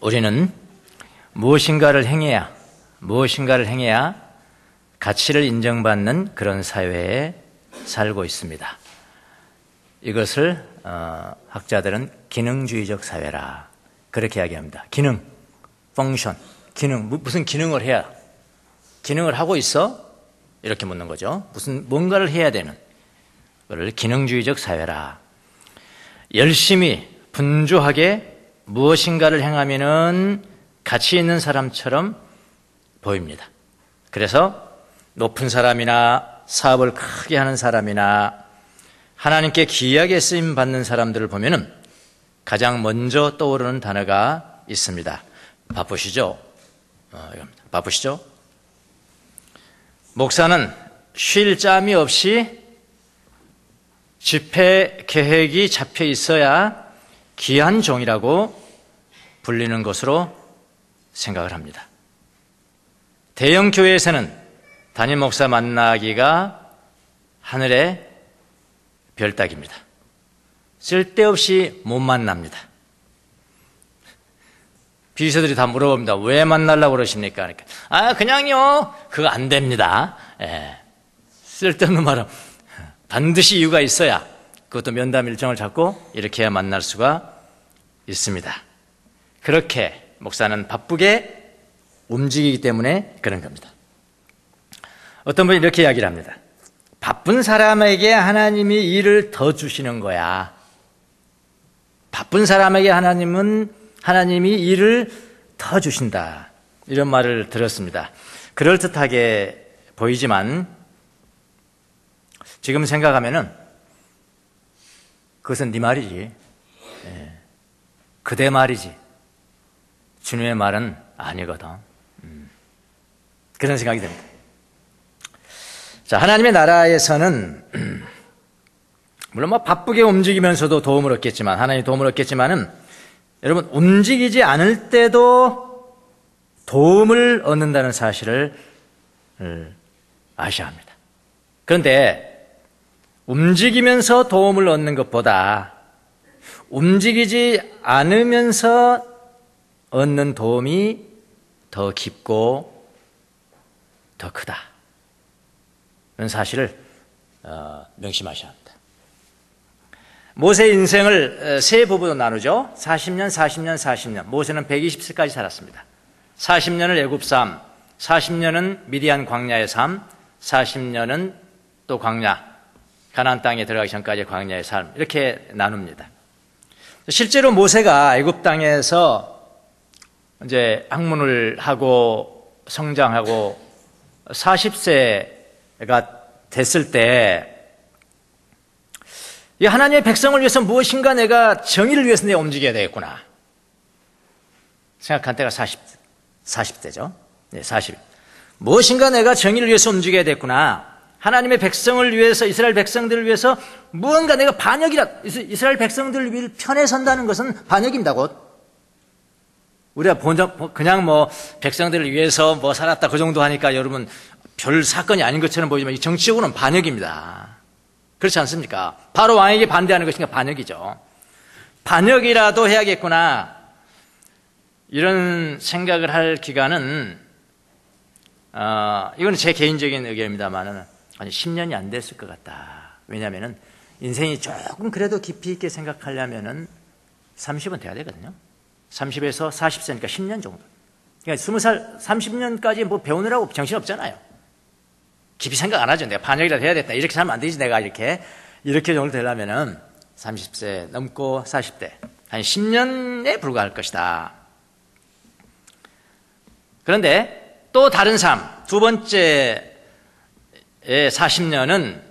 우리는 무엇인가를 행해야 가치를 인정받는 그런 사회에 살고 있습니다. 이것을 학자들은 기능주의적 사회라 그렇게 이야기합니다. 기능, 펑션, 기능, 무슨 기능을 해야, 기능을 하고 있어? 이렇게 묻는 거죠. 뭔가를 해야 되는 그걸 기능주의적 사회라. 열심히 분주하게 무엇인가를 행하면은 가치 있는 사람처럼 보입니다. 그래서 높은 사람이나 사업을 크게 하는 사람이나 하나님께 귀하게 쓰임 받는 사람들을 보면은 가장 먼저 떠오르는 단어가 있습니다. 바쁘시죠? 바쁘시죠? 목사는 쉴 짬이 없이 집회 계획이 잡혀 있어야 귀한 종이라고 불리는 것으로 생각을 합니다. 대형 교회에서는 담임 목사 만나기가 하늘의 별따기입니다. 쓸데없이 못 만납니다. 비서들이 다 물어봅니다. 왜 만나려고 그러십니까? 그러니까 그냥요. 그거 안 됩니다. 쓸데없는 말은 반드시 이유가 있어야, 그것도 면담 일정을 잡고 이렇게 해야 만날 수가 있습니다. 그렇게 목사는 바쁘게 움직이기 때문에 그런 겁니다. 어떤 분이 이렇게 이야기를 합니다. 바쁜 사람에게 하나님이 일을 더 주시는 거야. 바쁜 사람에게 하나님이 일을 더 주신다. 이런 말을 들었습니다. 그럴듯하게 보이지만 지금 생각하면은 그것은 네 말이지. 그대 말이지. 주님의 말은 아니거든. 그런 생각이 듭니다. 자, 하나님의 나라에서는 물론 바쁘게 움직이면서도 도움을 얻겠지만, 하나님이 도움을 얻겠지만은 여러분 움직이지 않을 때도 도움을 얻는다는 사실을 아셔야 합니다. 그런데 움직이면서 도움을 얻는 것보다 움직이지 않으면서 얻는 도움이 더 깊고 더 크다. 그런 사실을 명심하셔야 합니다. 모세의 인생을 세 부분으로 나누죠. 40년, 40년, 40년. 모세는 120세까지 살았습니다. 40년을 애굽 삶, 40년은 미디안 광야의 삶, 40년은 또 광야, 가나안 땅에 들어가기 전까지의 광야의 삶, 이렇게 나눕니다. 실제로 모세가 애굽 땅에서 이제 학문을 하고 성장하고 40세가 됐을 때 이 하나님의 백성을 위해서 무엇인가 내가 정의를 위해서 내가 움직여야 되겠구나 생각한 때가 40대죠. 네, 40. 무엇인가 내가 정의를 위해서 움직여야 되겠구나. 하나님의 백성을 위해서, 이스라엘 백성들을 위해서 무언가 내가 이스라엘 백성들 편에 선다는 것은 반역입니다. 곧 우리가 그냥 백성들을 위해서 살았다 그 정도 하니까 여러분 별 사건이 아닌 것처럼 보이지만 이 정치적으로는 반역입니다. 그렇지 않습니까? 바로 왕에게 반대하는 것이니까 반역이죠. 반역이라도 해야겠구나 이런 생각을 할 기간은 이건 제 개인적인 의견입니다만은 10년이 안 됐을 것 같다. 왜냐하면은 인생이 조금 그래도 깊이 있게 생각하려면은 30은 돼야 되거든요. 30에서 40세니까 10년 정도. 그러니까 20살, 30년까지 배우느라고 정신없잖아요. 깊이 생각 안 하죠. 내가 반역이라도 해야 됐다. 이렇게 살면 안 되지. 내가 이렇게 정도 되려면은 30세 넘고 40대. 한 10년에 불과할 것이다. 그런데 또 다른 삶, 두 번째의 40년은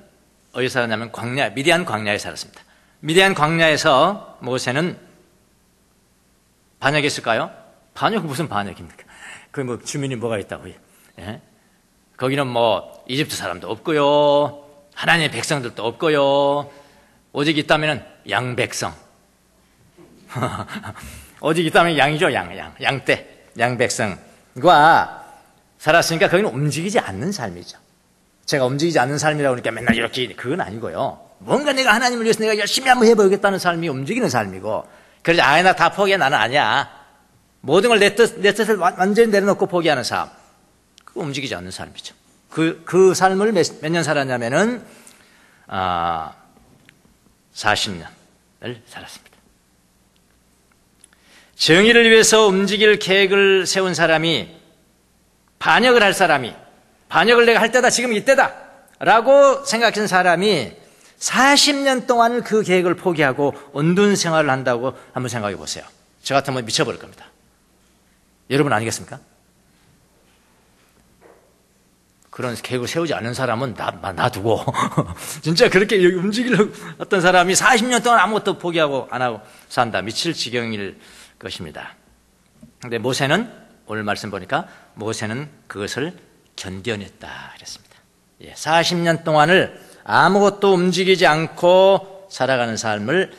어디서 살았냐면 미디안 광야에 살았습니다. 미디안 광야에서 모세는 반역했을까요? 반역은 무슨 반역입니까? 주민이 뭐가 있다고요? 예? 거기는 이집트 사람도 없고요. 하나님의 백성들도 없고요. 오직 있다면 양백성. 오직 있다면 양이죠. 양떼. 양백성과 살았으니까 거기는 움직이지 않는 삶이죠. 제가 움직이지 않는 삶이라고 그러니까 맨날 이렇게, 그건 아니고요. 뭔가 내가 하나님을 위해서 내가 열심히 한번 해보겠다는 삶이 움직이는 삶이고, 그러지 나 다 포기해. 나는 아니야. 모든 걸 내 뜻을 완전히 내려놓고 포기하는 삶, 그거 움직이지 않는 삶이죠. 그 삶을 몇 년 살았냐면은 40년을 살았습니다. 정의를 위해서 움직일 계획을 세운 사람이, 반역을 할 사람이, 반역을 내가 할 때다, 지금 이때다 라고 생각한 사람이 40년 동안 그 계획을 포기하고 온둔 생활을 한다고 한번 생각해 보세요. 저 같으면 미쳐버릴 겁니다. 여러분 아니겠습니까? 그런 계획을 세우지 않는 사람은 놔두고 진짜 그렇게 움직이려고 어떤 사람이 40년 동안 아무것도 포기하고 안 하고 산다. 미칠 지경일 것입니다. 근데 모세는 오늘 말씀 보니까 모세는 그것을 견뎌냈다 그랬습니다. 40년 동안을 아무것도 움직이지 않고 살아가는 삶을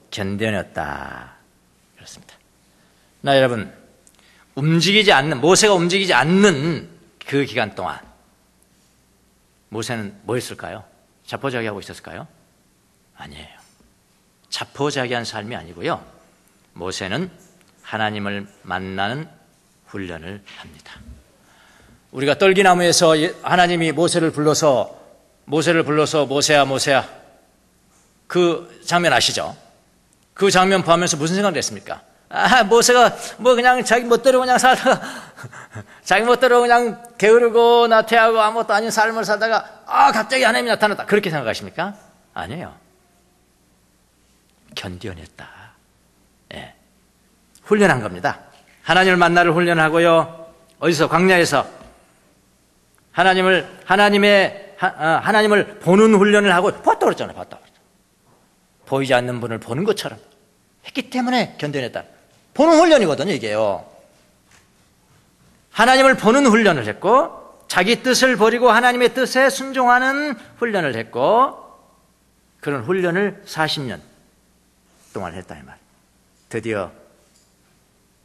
견뎌냈다 그렇습니다. 나 여러분, 모세가 움직이지 않는 그 기간 동안 모세는 뭐 했을까요? 자포자기하고 있었을까요? 아니에요. 자포자기한 삶이 아니고요, 모세는 하나님을 만나는 훈련을 합니다. 우리가 떨기나무에서 하나님이 모세를 불러서 모세야 모세야, 그 장면 아시죠? 그 장면 보면서 무슨 생각을 했습니까? 모세가 그냥 자기 멋대로 그냥 살다가 자기 멋대로 그냥 게으르고 나태하고 아무것도 아닌 삶을 살다가 갑자기 하나님이 나타났다, 그렇게 생각하십니까? 아니에요. 견뎌냈다. 훈련한 겁니다. 하나님을 만나를 훈련하고요, 어디서? 광야에서 하나님을 보는 훈련을 하고 봤다 그랬잖아요. 봤다. 보이지 않는 분을 보는 것처럼 했기 때문에 견뎌냈다. 보는 훈련이거든요, 이게요. 하나님을 보는 훈련을 했고, 자기 뜻을 버리고 하나님의 뜻에 순종하는 훈련을 했고, 그런 훈련을 40년 동안 했다 이 말. 드디어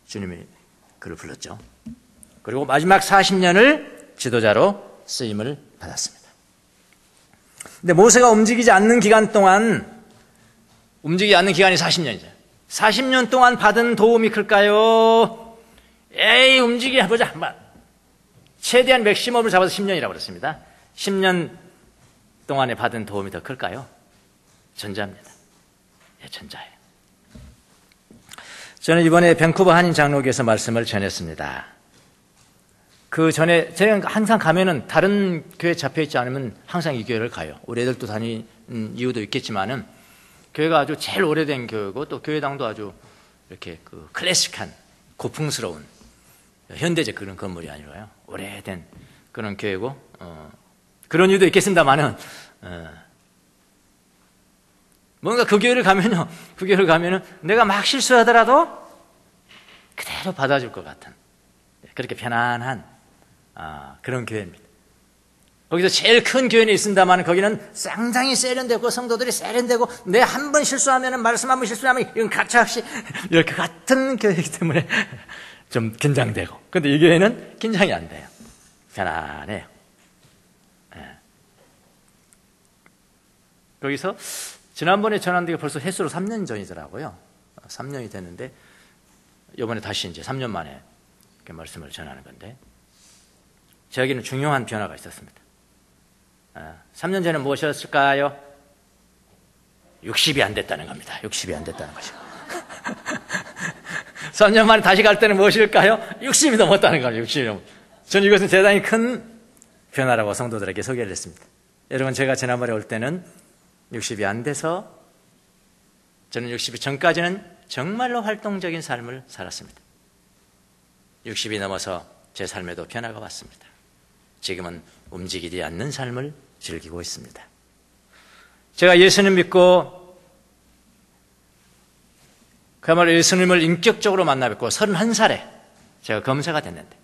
주님이 그를 불렀죠. 그리고 마지막 40년을 지도자로 쓰임을 받았습니다. 근데 모세가 움직이지 않는 기간 동안, 움직이지 않는 기간이 40년이죠. 40년 동안 받은 도움이 클까요? 움직여보자. 최대한 맥시멈을 잡아서 10년이라고 그랬습니다. 10년 동안에 받은 도움이 더 클까요? 전자입니다. 전자예요. 저는 이번에 밴쿠버 한인 장로교에서 말씀을 전했습니다. 그 전에 제가 항상 가면은 다른 교회 잡혀있지 않으면 항상 이 교회를 가요. 우리 애들도 다니는 이유도 있겠지만은 교회가 아주 제일 오래된 교회고, 또 교회당도 아주 이렇게 그 클래식한 고풍스러운 현대적 그런 건물이 아니라요, 오래된 그런 교회고, 그런 이유도 있겠습니다만은 뭔가 그 교회를 가면은 내가 막 실수하더라도 그대로 받아줄 것 같은, 그렇게 편안한 그런 교회입니다. 거기서 제일 큰 교회는 있습니다만 거기는 상당히 세련되고 성도들이 세련되고, 내 한 번 실수하면, 말씀 한 번 실수하면 이건 가차없이 이렇게 같은 교회이기 때문에 좀 긴장되고, 근데 이 교회는 긴장이 안 돼요. 편안해요. 거기서 지난번에 전한 데가 벌써 횟수로 3년 전이더라고요. 3년이 됐는데 이번에 다시 이제 3년 만에 이렇게 말씀을 전하는 건데, 저에게는 중요한 변화가 있었습니다. 3년 전에 무엇이었을까요? 60이 안 됐다는 겁니다. 60이 안 됐다는 것이고 3년 만에 다시 갈 때는 무엇일까요? 60이 넘었다는 거죠. 60이 넘었. 저는 이것은 대단히 큰 변화라고 성도들에게 소개를 했습니다. 여러분, 제가 지난번에 올 때는 60이 안 돼서, 저는 60이 전까지는 정말로 활동적인 삶을 살았습니다. 60이 넘어서 제 삶에도 변화가 왔습니다. 지금은 움직이지 않는 삶을 즐기고 있습니다. 제가 예수님 믿고 그야말로 예수님을 인격적으로 만나 뵙고 31살에 제가 검사가 됐는데,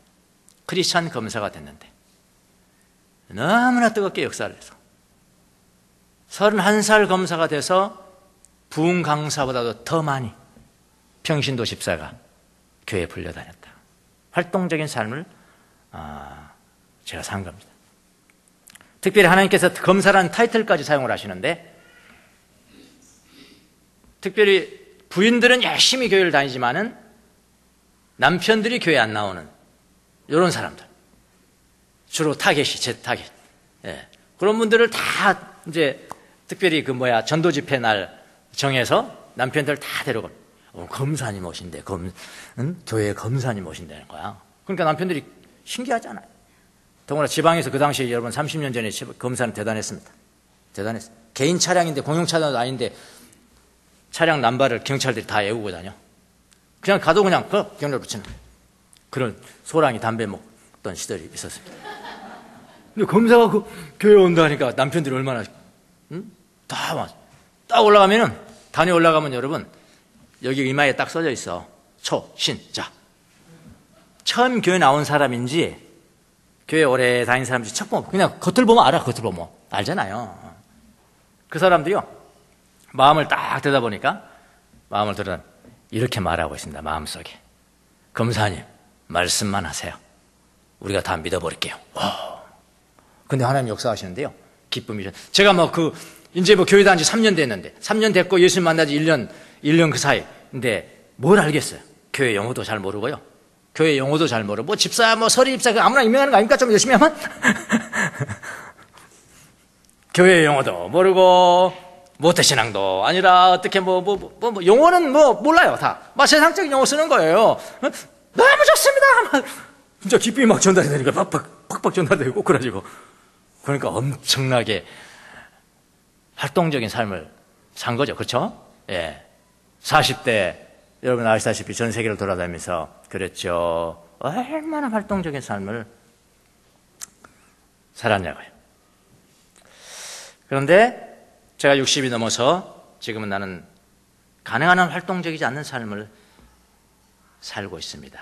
크리스찬 검사가 됐는데 너무나 뜨겁게 역사를 해서 31살 검사가 돼서 부흥 강사보다도 더 많이 평신도 집사가 교회에 불려다녔다. 활동적인 삶을 제가 산 겁니다. 특별히 하나님께서 검사라는 타이틀까지 사용을 하시는데, 특별히 부인들은 열심히 교회를 다니지만은 남편들이 교회 안 나오는 이런 사람들. 주로 타겟이 제 타겟. 예. 그런 분들을 다 이제 특별히 전도 집회 날 정해서 남편들 다 데려가. 검사님 오신대. 교회 검사님 오신다는 거야. 그러니까 남편들이 신기하잖아요. 더구나 지방에서 그 당시에 여러분 30년 전에 검사는 대단했습니다. 대단했어요. 개인 차량인데 공용 차량도 아닌데 차량 남발을 경찰들이 다 애우고 다녀. 그냥 가도 그냥 경찰 붙이는 그런 소랑이 담배 먹던 시절이 있었습니다. 근데 검사가 교회 온다니까 남편들이 얼마나 딱 올라가면은 단에 올라가면 여러분 여기 이마에 딱 써져 있어. 초신자. 처음 교회 나온 사람인지 교회 오래 다닌 사람인지 첫 보면 그냥 겉을 보면 알아. 겉을 보면 알잖아요. 그 사람들이요 마음을 딱 들여다보니까 마음을 들여 이렇게 말하고 있습니다. 마음속에 검사님 말씀만 하세요. 우리가 다 믿어버릴게요. 근데 하나님 역사하시는데요 기쁨이죠. 제가 이제 교회 다닌 지 3년 됐는데 3년 됐고 예수님 만난 지 1년 그 사이. 근데 뭘 알겠어요. 교회 용어도 잘 모르고요. 교회 용어도 잘 모르고 집사 서리 집사 아무나 임명하는 거 아닙니까? 좀 열심히 하면 교회 용어도 모르고 모태신앙도 아니라 어떻게 용어는 몰라요. 다 세상적인 용어 쓰는 거예요. 너무 좋습니다. 진짜 기쁨이 막 전달이 되니까 팍팍 전달되고 그래가지고 그러니까 엄청나게 활동적인 삶을 산 거죠. 그렇죠? 예. 40대 여러분 아시다시피 전 세계를 돌아다니면서 그랬죠. 얼마나 활동적인 삶을 살았냐고요. 그런데 제가 60이 넘어서 지금은 나는 가능한 한 활동적이지 않는 삶을 살고 있습니다.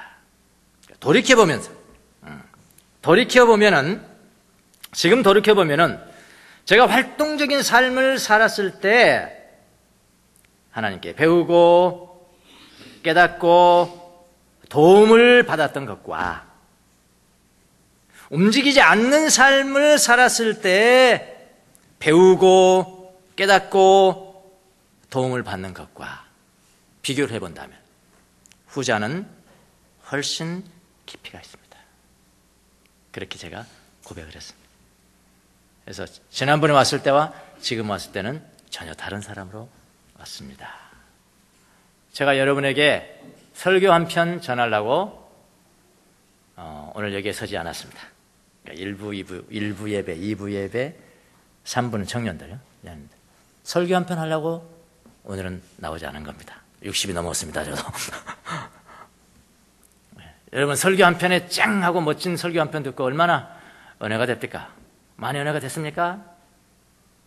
지금 돌이켜보면은 제가 활동적인 삶을 살았을 때 하나님께 배우고 깨닫고 도움을 받았던 것과 움직이지 않는 삶을 살았을 때 배우고 깨닫고 도움을 받는 것과 비교를 해본다면 후자는 훨씬 깊이가 있습니다. 그렇게 제가 고백을 했습니다. 그래서 지난번에 왔을 때와 지금 왔을 때는 전혀 다른 사람으로 왔습니다. 제가 여러분에게 설교 한 편 전하려고 오늘 여기에 서지 않았습니다. 그러니까 1부 예배, 2부 예배, 3부는 청년들요. 설교 한 편 하려고 오늘은 나오지 않은 겁니다. 60이 넘었습니다, 저도. 여러분 설교 한 편에 짱 하고 멋진 설교 한 편 듣고 얼마나 은혜가 됩니까? 많이 은혜가 됐습니까?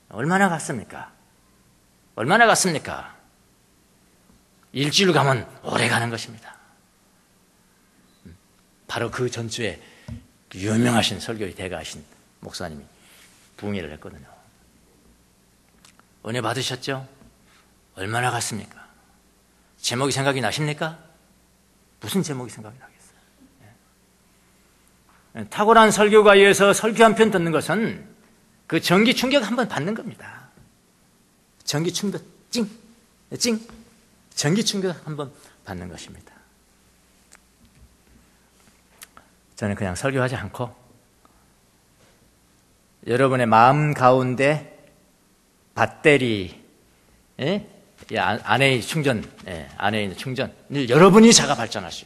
얼마나 갔습니까? 일주일 가면 오래 가는 것입니다. 바로 그 전주에 유명하신 설교의 대가하신 목사님이 부흥회를 했거든요. 은혜 받으셨죠? 얼마나 갔습니까? 제목이 생각이 나십니까? 무슨 제목이 생각이 나겠어요? 탁월한 설교가에서 설교 한 편 듣는 것은 그 전기 충격 한번 받는 겁니다. 전기 충격 찡 전기 충격 한번 받는 것입니다. 저는 그냥 설교하지 않고 여러분의 마음 가운데 배터리 안에 있는 충전을 여러분이 자가 발전할 수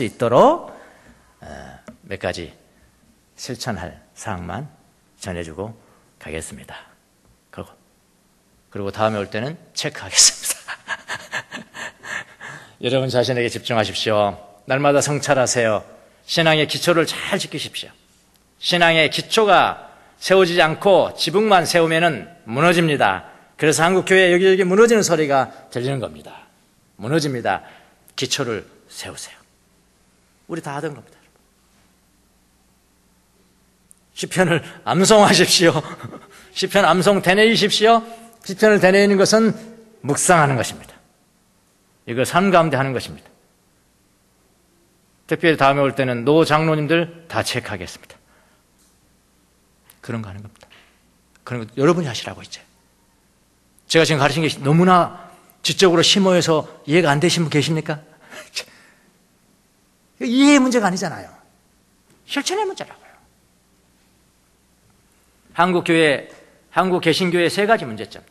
있도록 몇 가지 실천할 사항만 전해주고 가겠습니다. 그리고 다음에 올 때는 체크하겠습니다. 여러분 자신에게 집중하십시오. 날마다 성찰하세요. 신앙의 기초를 잘 지키십시오. 신앙의 기초가 세워지지 않고 지붕만 세우면은 무너집니다. 그래서 한국교회 여기저기 무너지는 소리가 들리는 겁니다. 무너집니다. 기초를 세우세요. 우리 다 하던 겁니다. 시편을 암송하십시오. 시편 암송 되뇌이십시오. 시편을 되뇌이는 것은 묵상하는 것입니다. 이걸 삶 가운데 하는 것입니다. 특별히 다음에 올 때는 노 장로님들 다 체크하겠습니다. 그런 거 하는 겁니다. 그런 거 여러분이 하시라고 이제. 제가 지금 가르친 게 너무나 지적으로 심오해서 이해가 안 되신 분 계십니까? 이해의 문제가 아니잖아요. 실천의 문제라고요. 한국 개신교의 세 가지 문제점.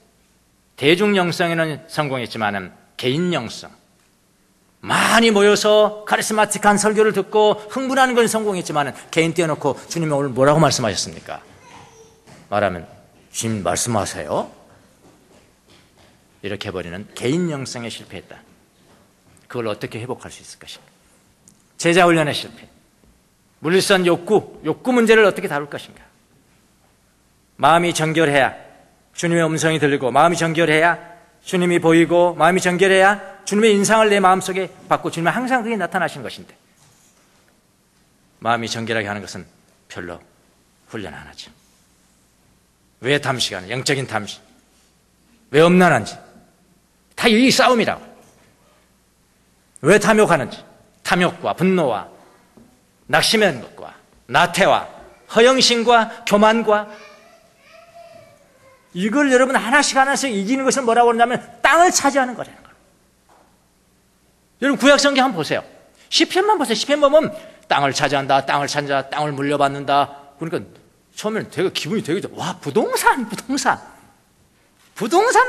대중 영성에는 성공했지만은 개인 영성. 많이 모여서 카리스마틱한 설교를 듣고 흥분하는 건 성공했지만은 개인 떼어놓고 주님이 오늘 뭐라고 말씀하셨습니까? 말하면 주님 말씀하세요. 이렇게 해버리는 개인 영성에 실패했다. 그걸 어떻게 회복할 수 있을 것인가? 제자 훈련에 실패. 물리성 욕구 문제를 어떻게 다룰 것인가? 마음이 정결해야 주님의 음성이 들리고, 마음이 정결해야 주님이 보이고, 마음이 정결해야 주님의 인상을 내 마음속에 받고, 주님은 항상 그게 나타나시는 것인데, 마음이 정결하게 하는 것은 별로 훈련 안 하죠. 왜 탐식하는, 영적인 탐식, 왜 엄난한지 다 이 싸움이라고. 왜 탐욕하는지, 탐욕과 분노와 낙심하는 것과 나태와 허영심과 교만과, 이걸 여러분 하나씩 이기는 것을 뭐라고 그러냐면 땅을 차지하는 거라는 거예요. 여러분 구약성경 한번 보세요. 시편만 보세요. 시편 보면 땅을 차지한다, 땅을 찾는다, 땅을 물려받는다. 그러니까 처음에는 되게 기분이 되게 좋아. 와, 부동산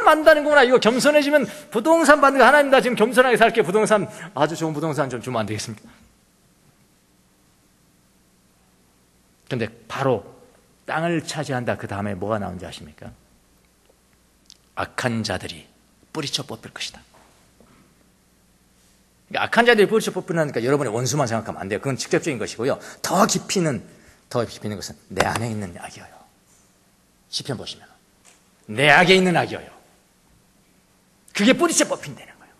만다는구나. 이거 겸손해지면 부동산 받는 거, 하나님 나 지금 겸손하게 살게, 부동산 아주 좋은 부동산 좀 주면 안 되겠습니까? 근데 바로 땅을 차지한다, 그 다음에 뭐가 나온지 아십니까? 악한 자들이 뿌리쳐 뽑힐 것이다. 그러니까 악한 자들이 뿌리쳐 뽑히니까 여러분의 원수만 생각하면 안 돼요. 그건 직접적인 것이고요. 더 깊이는 것은 내 안에 있는 악이에요. 시편 보시면 내 안에 있는 악이에요. 그게 뿌리쳐 뽑힌다는 거예요.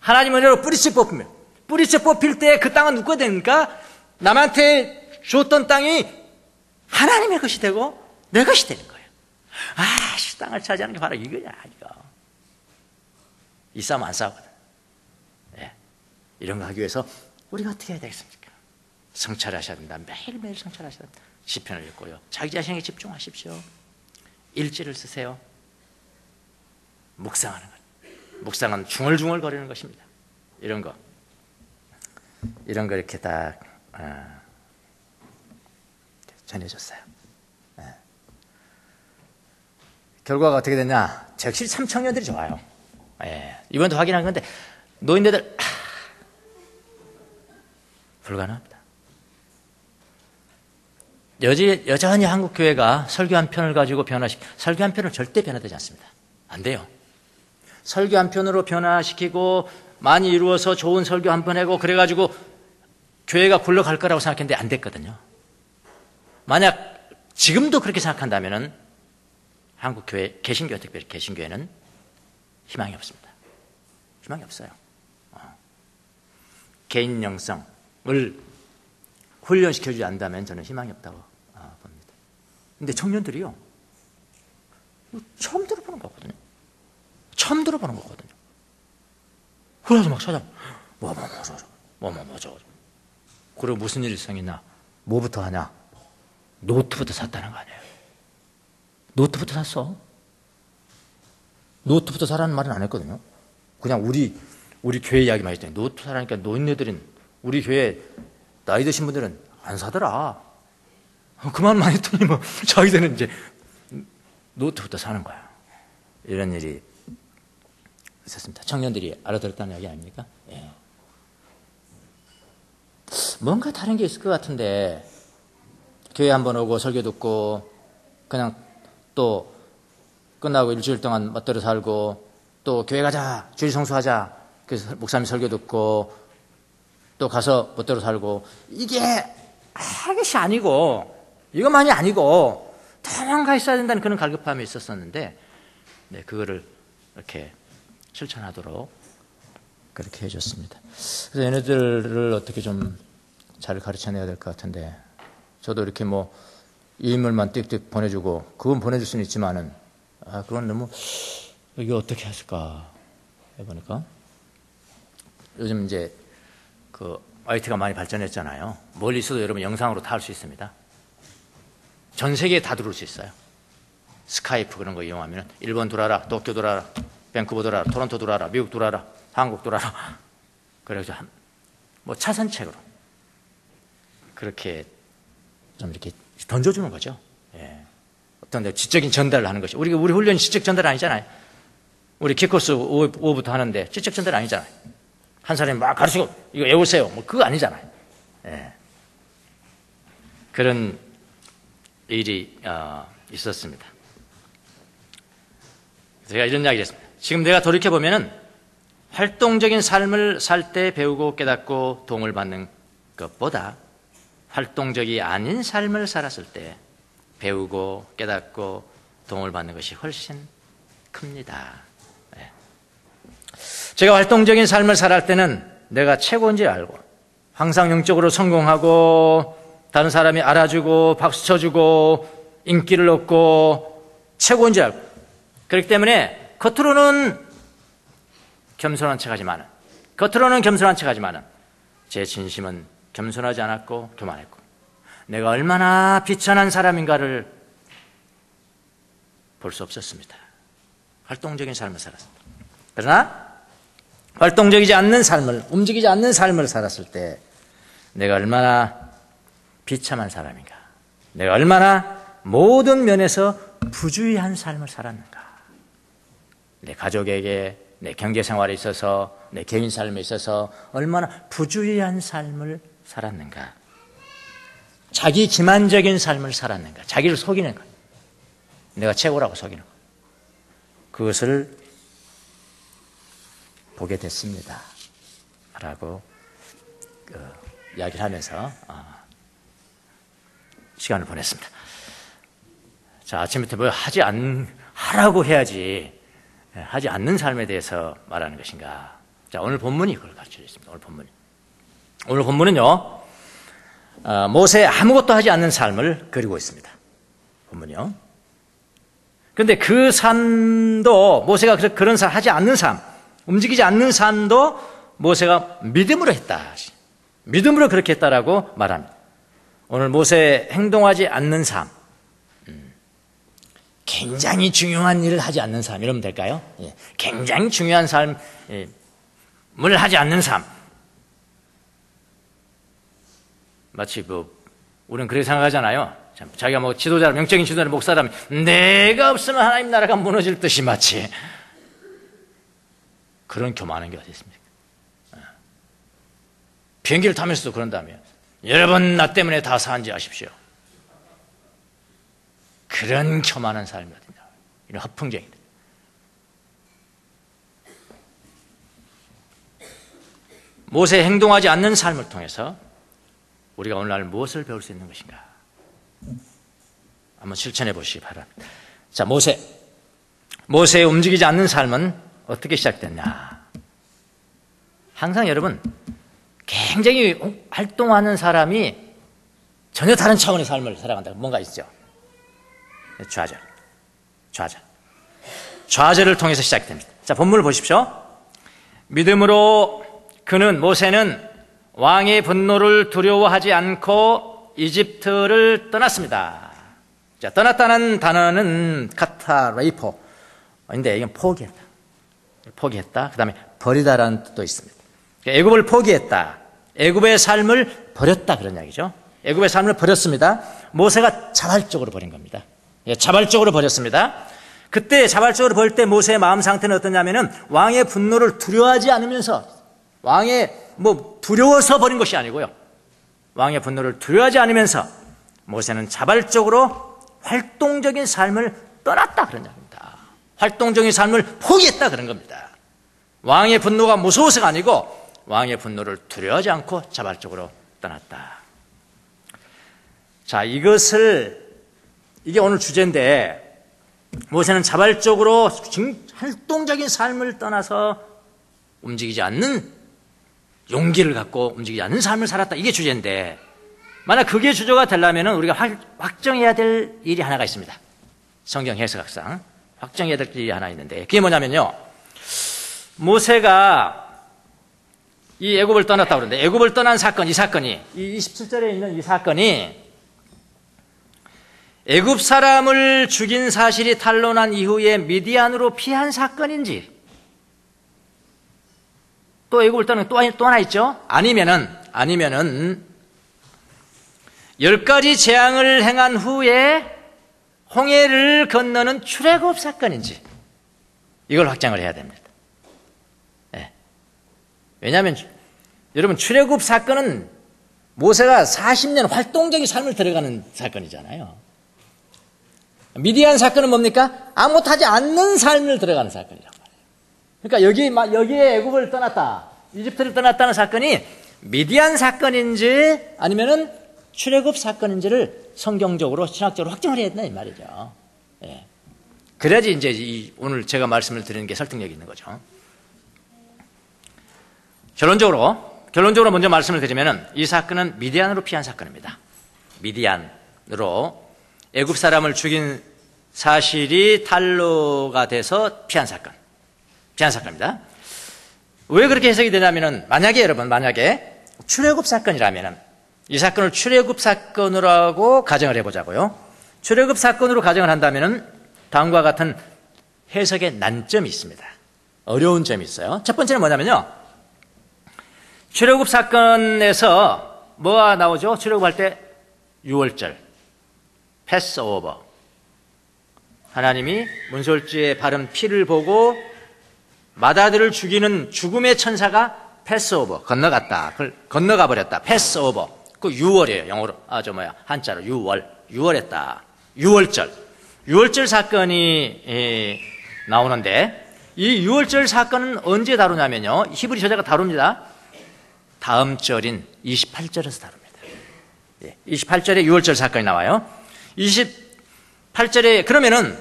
하나님은 여러분 뿌리쳐 뽑힐 때 그 땅은 누가 됩니까? 남한테 줬던 땅이 하나님의 것이 되고 내 것이 되는 거예요. 땅을 차지하는 게 바로 이거냐, 이거. 이 싸움 안 싸우거든. 네. 이런 거 하기 위해서 우리가 어떻게 해야 되겠습니까? 성찰하셔야 된다. 매일매일 성찰하셔야 된다. 시편을 읽고요. 자기 자신에게 집중하십시오. 일지를 쓰세요. 묵상하는 것. 묵상은 중얼중얼 거리는 것입니다. 이런 거 이렇게 딱 전해줬어요. 네. 결과가 어떻게 됐냐? 적실 참 청년들이 좋아요. 네. 이번도 확인한 건데 노인네들 불가능합니다. 여전히 한국 교회가 설교 한 편을 가지고 설교 한 편은 절대 변화되지 않습니다. 안 돼요. 설교 한 편으로 변화시키고 많이 이루어서 좋은 설교 한 편 하고 그래가지고 교회가 굴러갈 거라고 생각했는데 안 됐거든요. 만약 지금도 그렇게 생각한다면은 한국 교회, 개신교회, 특별히 개신교회는 희망이 없습니다. 희망이 없어요. 개인 영성을 훈련시켜주지 않는다면 저는 희망이 없다고 봅니다. 근데 청년들이요, 처음 들어보는 거거든요. 그래서 막 찾아, 그리고 무슨 일이 생기나, 뭐부터 하냐? 노트부터 샀다는 거 아니에요. 노트부터 샀어. 노트부터 사라는 말은 안 했거든요. 그냥 우리 교회 이야기만 했더니 노트 사라니까 노인네들은, 우리 교회 나이 드신 분들은 안 사더라. 그 말만 했더니 뭐 자기들은 이제 노트부터 사는 거야. 이런 일이 있었습니다. 청년들이 알아들었다는 이야기 아닙니까? 예. 뭔가 다른 게 있을 것 같은데, 교회 한번 오고 설교 듣고 그냥 또 끝나고 일주일 동안 멋대로 살고, 또 교회 가자, 주일 성수하자, 그래서 목사님 설교 듣고 또 가서 멋대로 살고, 이게 것이 아니고, 이것만이 아니고 더 뭔가 있어야 된다는 그런 갈급함이 있었었는데, 네, 그거를 이렇게 실천하도록 그렇게 해줬습니다. 그래서 얘네들을 어떻게 좀 잘 가르쳐내야 될 것 같은데, 저도 이렇게 뭐 인물만 띡띡 보내주고, 그건 보내줄 수는 있지만은, 그건 너무, 이게 어떻게 했을까 해보니까, 요즘 이제 그 IT가 많이 발전했잖아요. 멀리 있어도 여러분 영상으로 다 할 수 있습니다. 전 세계에 다 들어올 수 있어요. 스카이프 그런 거 이용하면 일본 돌아라, 도쿄 돌아라, 밴쿠버 돌아라, 토론토 돌아라, 미국 돌아라, 한국 돌아라. 그래서 뭐 차선책으로 그렇게 좀 이렇게 던져주는 거죠. 예. 어떤 지적인 전달을 하는 것이. 우리 훈련이 지적 전달 아니잖아요. 우리 키코스 5부터 하는데 지적 전달 아니잖아요. 한 사람이 막 가르치고 이거 외우세요. 뭐 그거 아니잖아요. 예. 그런 일이 있었습니다. 제가 이런 이야기를 했습니다. 지금 내가 돌이켜보면은 활동적인 삶을 살 때 배우고 깨닫고 도움을 받는 것보다 활동적이 아닌 삶을 살았을 때 배우고 깨닫고 도움을 받는 것이 훨씬 큽니다. 네. 제가 활동적인 삶을 살할 때는 내가 최고인지 알고 항상 영적으로 성공하고 다른 사람이 알아주고 박수 쳐주고 인기를 얻고 최고인지 알고 그렇기 때문에 겉으로는 겸손한 척하지만은 제 진심은 겸손하지 않았고 교만했고 내가 얼마나 비천한 사람인가를 볼 수 없었습니다. 활동적인 삶을 살았습니다. 그러나 활동적이지 않는 삶을, 움직이지 않는 삶을 살았을 때 내가 얼마나 비참한 사람인가, 내가 얼마나 모든 면에서 부주의한 삶을 살았는가, 내 가족에게, 내 경제생활에 있어서, 내 개인 삶에 있어서 얼마나 부주의한 삶을 살았는가, 자기 기만적인 삶을 살았는가, 자기를 속이는 것, 내가 최고라고 속이는 것, 그것을 보게 됐습니다 라고 이야기를 하면서 시간을 보냈습니다. 자, 아침부터 뭐 하라고 해야지 하지 않는 삶에 대해서 말하는 것인가. 자, 오늘 본문이 그걸 가르쳐 주십니다. 오늘 본문은요, 모세 아무것도 하지 않는 삶을 그리고 있습니다. 본문이요. 그런데 그 삶도, 모세가 그런 삶, 하지 않는 삶, 움직이지 않는 삶도 모세가 믿음으로 했다. 믿음으로 그렇게 했다라고 말합니다. 오늘 모세 행동하지 않는 삶, 굉장히 중요한 일을 하지 않는 삶, 이러면 될까요? 예. 굉장히 중요한 삶을 하지 않는 삶. 마치 우리는 그렇게 생각하잖아요. 자기가 뭐 지도자, 영적인 지도자, 목사라면 내가 없으면 하나님 나라가 무너질 듯이 마치 그런 교만한 게 어디 있습니까? 비행기를 타면서도 그런다며 여러분 나 때문에 다 사는지 아십시오. 그런 교만한 삶이 어딨냐. 이런 허풍쟁이들. 모세의 행동하지 않는 삶을 통해서 우리가 오늘날 무엇을 배울 수 있는 것인가? 한번 실천해 보시기 바랍니다. 자, 모세의 움직이지 않는 삶은 어떻게 시작됐냐? 항상 여러분, 굉장히 활동하는 사람이 전혀 다른 차원의 삶을 살아간다. 뭔가 있죠? 좌절을 통해서 시작됩니다. 자, 본문을 보십시오. 믿음으로 모세는 왕의 분노를 두려워하지 않고 이집트를 떠났습니다. 자, 떠났다는 단어는 카타레이포인데 이건 포기했다. 그 다음에 버리다라는 뜻도 있습니다. 애굽을 포기했다. 애굽의 삶을 버렸다, 그런 이야기죠. 애굽의 삶을 버렸습니다. 모세가 자발적으로 버린 겁니다. 자발적으로 버렸습니다. 그때 자발적으로 버릴 때 모세의 마음 상태는 어떠냐면은 왕의 분노를 두려워하지 않으면서, 두려워서 버린 것이 아니고요. 왕의 분노를 두려워하지 않으면서 모세는 자발적으로 활동적인 삶을 떠났다, 그런 이야기입니다. 활동적인 삶을 포기했다, 그런 겁니다. 왕의 분노가 무서워서가 아니고 왕의 분노를 두려워하지 않고 자발적으로 떠났다. 자, 이게 오늘 주제인데, 모세는 자발적으로 활동적인 삶을 떠나서 움직이지 않는 용기를 갖고 움직이지 않는 삶을 살았다. 이게 주제인데, 만약 그게 주제가 되려면 우리가 확정해야 될 일이 하나가 있습니다. 성경 해석학상 확정해야 될 일이 하나 있는데, 그게 뭐냐면요, 모세가 이 애굽을 떠났다고 그러는데, 애굽을 떠난 사건, 이 27절에 있는 이 사건이 애굽 사람을 죽인 사실이 탄로난 이후에 미디안으로 피한 사건인지, 또 애굽을 떠나는 또 하나 있죠. 아니면은 10가지 재앙을 행한 후에 홍해를 건너는 출애굽 사건인지 이걸 확정을 해야 됩니다. 네. 왜냐하면 여러분 출애굽 사건은 모세가 40년 활동적인 삶을 들어가는 사건이잖아요. 미디안 사건은 뭡니까? 아무것도 하지 않는 삶을 들어가는 사건이란 말이에요. 그러니까 여기에 애굽을 떠났다, 이집트를 떠났다는 사건이 미디안 사건인지 아니면은 출애굽 사건인지를 성경적으로 신학적으로 확정을 해야 된다 이 말이죠. 예. 그래야지 이제 오늘 제가 말씀을 드리는 게 설득력이 있는 거죠. 결론적으로 먼저 말씀을 드리면은 이 사건은 미디안으로 피한 사건입니다. 미디안으로 애굽 사람을 죽인 사실이 탄로가 돼서 피한 사건입니다. 왜 그렇게 해석이 되냐면은 만약에 출애굽 사건이라면은 이 사건을 출애굽 사건으로 하고 가정을 해보자고요. 출애굽 사건으로 가정을 한다면은 다음과 같은 해석의 난점이 있습니다. 어려운 점이 있어요. 첫 번째는 뭐냐면요. 출애굽 사건에서 뭐가 나오죠? 출애굽할 때 유월절, 패스오버. 하나님이 문설주에 바른 피를 보고 맏아들을 죽이는 죽음의 천사가 패스오버, 건너가 버렸다. 패스오버. 그 6월이에요. 영어로. 한자로 6월했다. 6월절 사건이 나오는데 이 6월절 사건은 언제 다루냐면요. 히브리 저자가 다룹니다. 다음 절인 28절에서 다룹니다. 28절에 6월절 사건이 나와요. 28절에 그러면은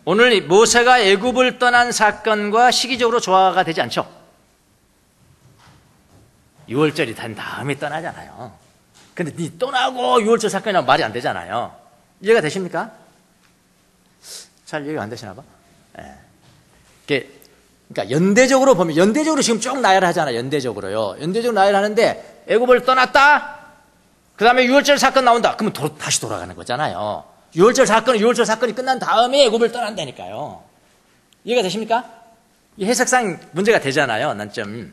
오늘 모세가 애굽을 떠난 사건과 시기적으로 조화가 되지 않죠? 6월절이 된 다음에 떠나잖아요. 근데 떠나고 6월절 사건이 나면 말이 안 되잖아요. 이해가 되십니까? 잘 이해가 안 되시나 봐? 그러니까 연대적으로 보면, 연대적으로 지금 쭉 나열하잖아요. 연대적으로요. 연대적으로 나열하는데 애굽을 떠났다? 그 다음에 6월절 사건 나온다? 그러면 다시 돌아가는 거잖아요. 6월절 사건이 끝난 다음에 애굽을 떠난다니까요. 이해가 되십니까? 이 해석상 문제가 되잖아요. 난점.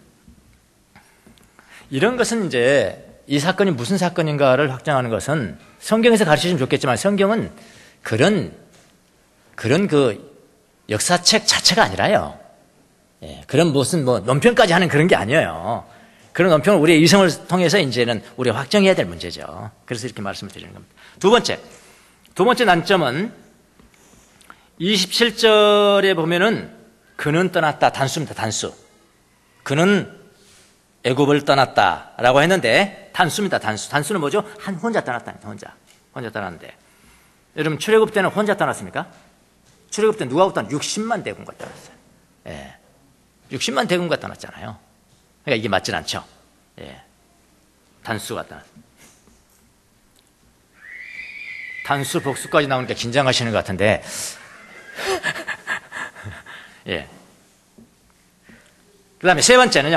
이런 것은 이제 이 사건이 무슨 사건인가를 확정하는 것은 성경에서 가르치시면 좋겠지만 성경은 그런 그 역사책 자체가 아니라요. 그런 무슨 논평까지 하는 그런 게 아니에요. 그런 논평을 우리의 이성을 통해서 이제는 우리가 확정해야 될 문제죠. 그래서 이렇게 말씀을 드리는 겁니다. 두 번째 난점은 27절에 보면은 그는 떠났다. 단수입니다. 단수. 그는 애굽을 떠났다라고 했는데 단수입니다. 단수는 뭐죠? 혼자 떠났다니까. 혼자 떠났는데 여러분 출애굽 때는 혼자 떠났습니까? 출애굽 때 누가 떠났어요? 60만 대군과 떠났어요. 60만 대군과 떠났잖아요. 그러니까 이게 맞진 않죠. 단수가 떠났어요. 단수 복수까지 나오니까 긴장하시는 것 같은데 그 다음에 세 번째는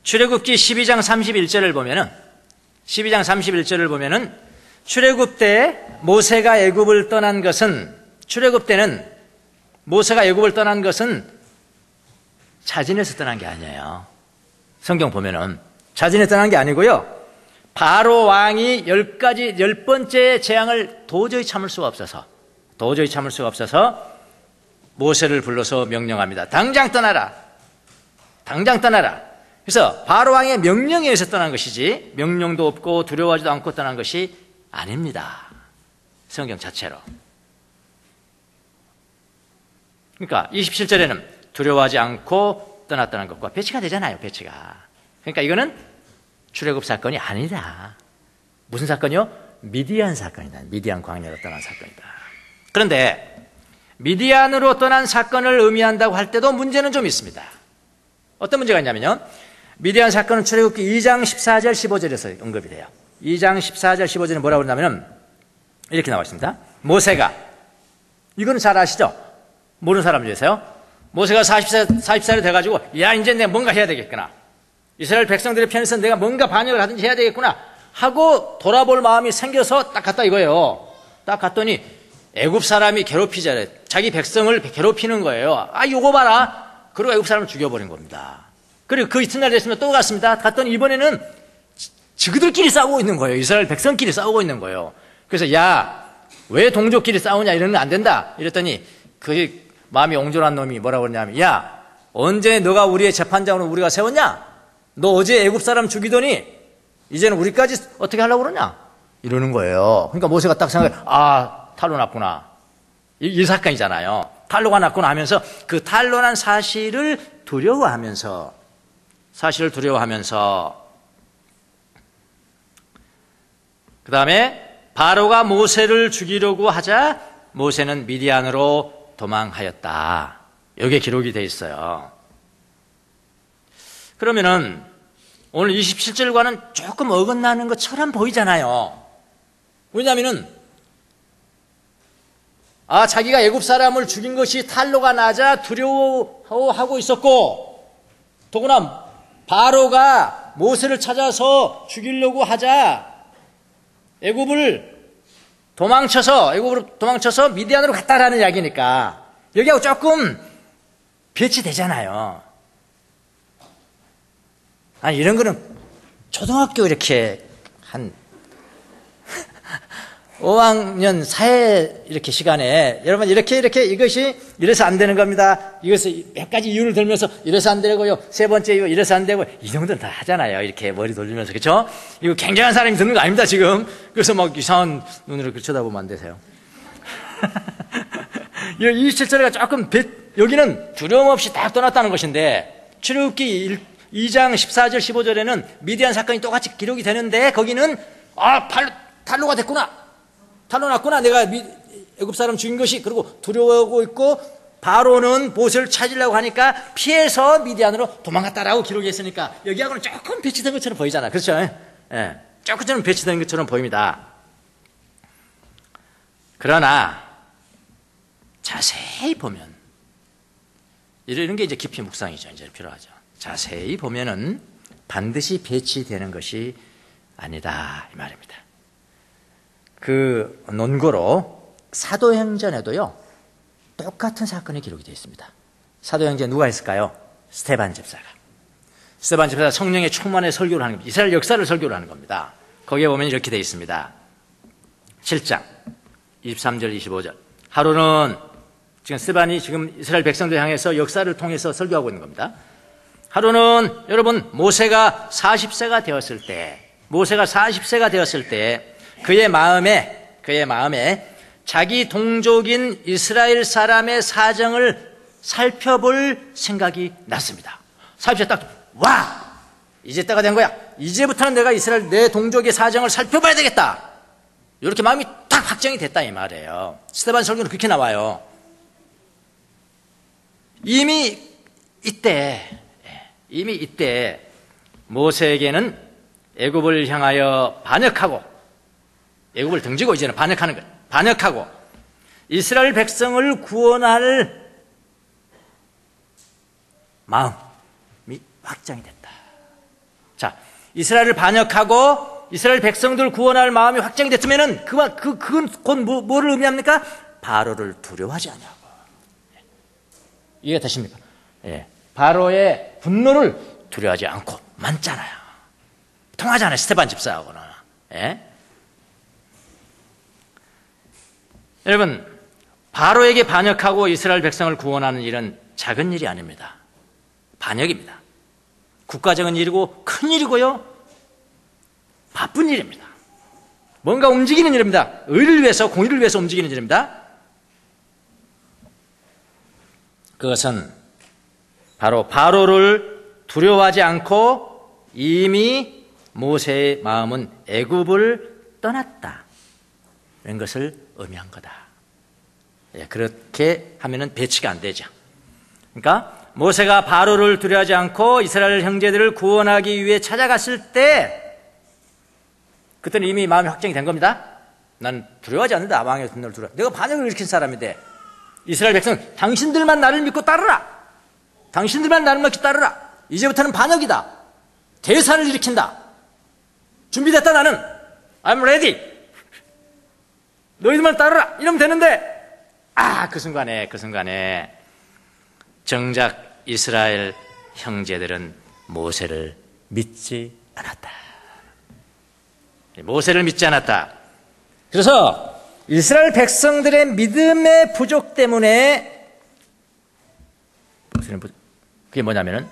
출애굽기 12장 31절을 보면은 출애굽 때 모세가 애굽을 떠난 것은 자진해서 떠난 게 아니에요. 성경 보면은 자진해서 떠난 게 아니고요. 바로 왕이 10번째 재앙을 도저히 참을 수가 없어서 모세를 불러서 명령합니다. 당장 떠나라. 그래서 바로 왕의 명령에 의해서 떠난 것이지 명령도 없고 두려워하지도 않고 떠난 것이 아닙니다. 성경 자체로. 그러니까 27절에는 두려워하지 않고 떠났다는 것과 배치가 되잖아요. 그러니까 이거는 출애굽 사건이 아니다. 무슨 사건이요? 미디안 사건이다. 미디안 광야로 떠난 사건이다. 그런데 미디안으로 떠난 사건을 의미한다고 할 때도 문제는 좀 있습니다. 어떤 문제가 있냐면요. 미디안 사건은 출애굽기 2장 14절 15절에서 언급이 돼요. 2장 14절 15절에 뭐라고 그러냐면 이렇게 나와 있습니다. 모세가, 이거는 잘 아시죠? 모르는 사람 중에서요. 모세가 40살이 돼가지고 야 이제 내가 뭔가 해야 되겠구나. 이스라엘 백성들의 편에서 내가 뭔가 반역을 하든지 해야 되겠구나 하고 돌아볼 마음이 생겨서 딱 갔다 이거예요. 딱 갔더니 애굽 사람이 괴롭히잖아요. 자기 백성을 괴롭히는 거예요. 요거 봐라. 그리고 애굽 사람을 죽여버린 겁니다. 그리고 그 이튿날 됐으면 또 갔습니다. 갔더니 이번에는 지그들끼리 싸우고 있는 거예요. 이스라엘 백성끼리 싸우고 있는 거예요. 그래서 야, 왜 동족끼리 싸우냐, 이러면 안 된다 이랬더니 그 마음이 옹졸한 놈이 뭐라고 그러냐면, 야, 언제 너가 우리의 재판장으로 우리가 세웠냐? 너 어제 애굽 사람 죽이더니 이제는 우리까지 어떻게 하려고 그러냐? 이러는 거예요. 그러니까 모세가 딱 생각해, 아, 탈로 났구나. 이 사건이잖아요. 탈로가 났구나 하면서 그 탈로난 사실을 두려워하면서 그 다음에 바로가 모세를 죽이려고 하자 모세는 미디안으로 도망하였다. 여기에 기록이 돼 있어요. 그러면은 오늘 27절과는 조금 어긋나는 것처럼 보이잖아요. 왜냐하면은 자기가 애굽 사람을 죽인 것이 탈로가 나자 두려워하고 있었고, 더구나 바로가 모세를 찾아서 죽이려고 하자 애굽으로 도망쳐서 미디안으로 갔다라는 이야기니까 여기하고 조금 배치되잖아요. 이런 거는 초등학교 이렇게 한 5학년 사회 이렇게 시간에 여러분 이렇게 이것이 이래서 안 되는 겁니다. 이것을 몇 가지 이유를 들면서 이래서 안 되고요. 세 번째 이유 이래서 안 되고, 이 정도는 다 하잖아요. 이렇게 머리 돌리면서. 그렇죠? 이거 굉장한 사람이 듣는 거 아닙니다, 지금. 그래서 막 이상한 눈으로 쳐다보면 안 되세요. 27절에가 조금 여기는 두려움 없이 딱 떠났다는 것인데, 출애굽기 2장 14절 15절에는 미디안 사건이 똑같이 기록이 되는데, 거기는 탈로가 됐구나. 탈로 났구나. 내가 애굽 사람 죽인 것이. 그리고 두려워하고 있고, 바로는 모세를 찾으려고 하니까 피해서 미디안으로 도망갔다라고 기록이 했으니까 여기하고는 조금 배치된 것처럼 보이잖아. 그렇죠? 예. 조금 배치된 것처럼 보입니다. 그러나 자세히 보면 이런 게 이제 깊이 묵상이죠. 이제 필요하죠. 자세히 보면은 반드시 배치되는 것이 아니다, 이 말입니다. 그 논거로 사도행전에도요 똑같은 사건이 기록이 되어 있습니다. 사도행전 누가 했을까요? 스데반 집사가. 스데반 집사가 성령의 충만의 설교를 하는 겁니다. 이스라엘 역사를 설교를 하는 겁니다. 거기에 보면 이렇게 되어 있습니다. 7장 23절 25절. 하루는 지금 스데반이 지금 이스라엘 백성들 향해서 역사를 통해서 설교하고 있는 겁니다. 하루는 여러분 모세가 40세가 되었을 때 그의 마음에 자기 동족인 이스라엘 사람의 사정을 살펴볼 생각이 났습니다. 40세 딱, 이제 때가 된 거야. 이제부터는 내가 이스라엘 내 동족의 사정을 살펴봐야 되겠다. 이렇게 마음이 딱 확정이 됐다, 이 말이에요. 스데반 설교는 그렇게 나와요. 이미 이때 모세에게는 애굽을 향하여 애굽을 등지고 이제는 반역하는 것. 반역하고 이스라엘 백성을 구원할 마음이 확정이 됐다. 자, 이스라엘을 반역하고 이스라엘 백성들을 구원할 마음이 확정이 됐으면은 그건 곧 뭐를 의미합니까? 바로를 두려워하지 않냐고. 이해가 되십니까? 예. 바로의 분노를 두려워하지 않고 많잖아요. 통하잖아요, 스데반 집사하고는. 예? 여러분, 바로에게 반역하고 이스라엘 백성을 구원하는 일은 작은 일이 아닙니다. 반역입니다. 국가적인 일이고 큰 일이고요. 바쁜 일입니다. 뭔가 움직이는 일입니다. 의를 위해서, 공의를 위해서 움직이는 일입니다. 그것은 바로 바로를 두려워하지 않고 이미 모세의 마음은 애굽을 떠났다 이런 것을 의미한 거다. 예, 그렇게 하면은 배치가 안 되죠. 그러니까 모세가 바로를 두려워하지 않고 이스라엘 형제들을 구원하기 위해 찾아갔을 때 그때는 이미 마음이 확정이 된 겁니다. 난 두려워하지 않는다. 왕의 분노를 두려워. 내가 반역을 일으킨 사람인데 이스라엘 백성 당신들만 나를 믿고 따르라. 당신들만 나를 믿고 따르라. 이제부터는 반역이다. 대사를 일으킨다. 준비됐다. 나는 I'm ready. 너희들만 따르라. 이러면 되는데 그 순간에 정작 이스라엘 형제들은 모세를 믿지 않았다. 모세를 믿지 않았다. 그래서 이스라엘 백성들의 믿음의 부족 때문에, 그게 뭐냐면은